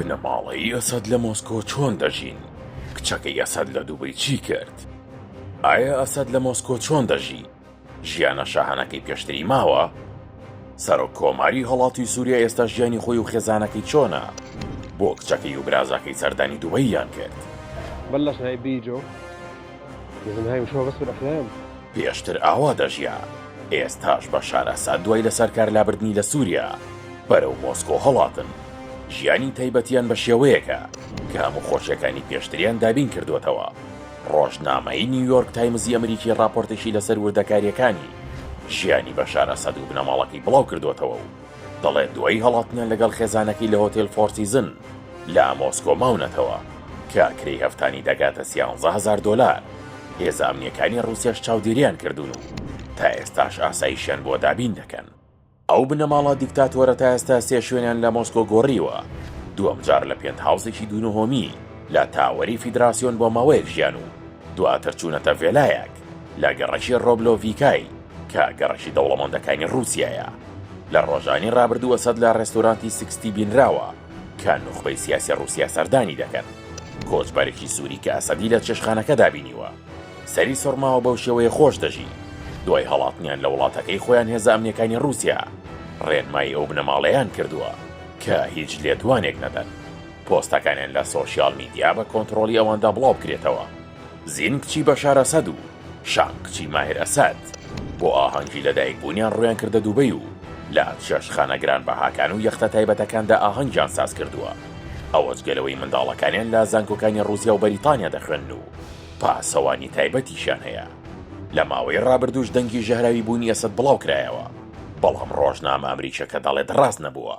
بنەماڵەی ئەسەد لە مۆسکۆ چۆن دەژین؟ کچەکەی ئەسەد لە دووبەی چی کرد؟ ئایا ئەسەد لە مۆسکۆ چۆن دەژی؟ ژیانە شاهانەکەی پێشتری ماوە؟ سەرۆک کۆماری هەڵاتی سووریا ئێستا ژیانی خۆی و خێزانەکەی چۆنە؟ بۆ کچەکەی و برازەکەی سەردانی دووبەییان کرد. بلشنا هاي بيجو لازم هاي مش هو بس بالأفلام. پێشتر ئاوا دەژیا، ئێستاش بەشار ئەسەد دوای لەسەر کارلابردنی لە سووریا بەرەو مۆسکۆ هەڵاتن. ژیانی تایبەتیان بە شێوەیەکە کە هەموو خۆشیەکانی پێشتریان دابین کردوێتەوە. ڕۆژنامەی نیویۆرک تایمزی ئەمریکی راپۆرتێکی لەسەر وردەکاریەکانی ژیانی بەشار ئەسەد و بنەماڵەکەی بڵاو کردوێتەوە و دەڵێت دوای هەڵاتنیان لەگەڵ خێزانەکەی لە هۆتێل فۆرسیزن لە مۆسکۆ ماونەتەوە کە کرێی هەفتانی دەگاتە $11,000. هێزە ئەمنیەکانی ڕووسیاش چاودێریان کردوون و تا ئێستاش ئاساییشیان بۆ دابین دەکەن. ئەو بنەماڵە دیکتاتۆرە تا ئێستا سێ شوێنیان لە مۆسکۆ گۆڕیوە، دووەم جار لە پێنتهاوزێکی دوونهۆمی لە تاوەری فیدراسیۆن بۆ ماوەیەک ژیان و دواتر چوونەتە ڤێلایەک لە گەڕەشی ڕۆبلۆڤیکای کە گەڕەشی دەوڵەمەندەکانی ڕووسیایە. لە ڕۆژانی ڕابردووە سەد لە ڕێستۆرانتی 60 بینراوە کە نوخبەی سیاسی ڕووسیا سەردانی دەکەن. کۆچبەرێکی سووری کە ئەسەدی لە چێشخانەکە دابینیوە سەری سۆرماوە بەو شێوەیە خۆش دەژی. دوای هەڵاتنیان لە وڵاتەکەی خۆیان هێزە ئەمنیەکانی ڕووسیا ڕێنمایی ئەو بنەماڵەیان کردووە کە هیچ لێدوانێک نەدەن. پۆستەکانیان لە سۆشیال میدیا بە کۆنتڕۆلی ئەوەندا بڵاو بکرێتەوە. زین کچی بەشار ئەسەد و شان کچی ماهر ئەسەد بۆ ئاهەنگی لەدایکبوونیان ڕویان کردە دووبەی و لە چێشخانە گرانبەهاکان و یەختە تایبەتەکاندا ئاهەنگیان ساز کردووە. ئەوەش گەلەوەی منداڵەکانیان لە زانکۆکانی ڕووسیا و بەریتانیا دەخوێن و پاسەوانی تایبەتیشان هەیە. لە ماوەی ڕابردووش دەنگی ژەهراوی بوونی ئەسەد بڵاو کرایەوە، بەڵام ڕۆژنامە ئەمریکیەکە دەڵێت ڕاست نەبووە.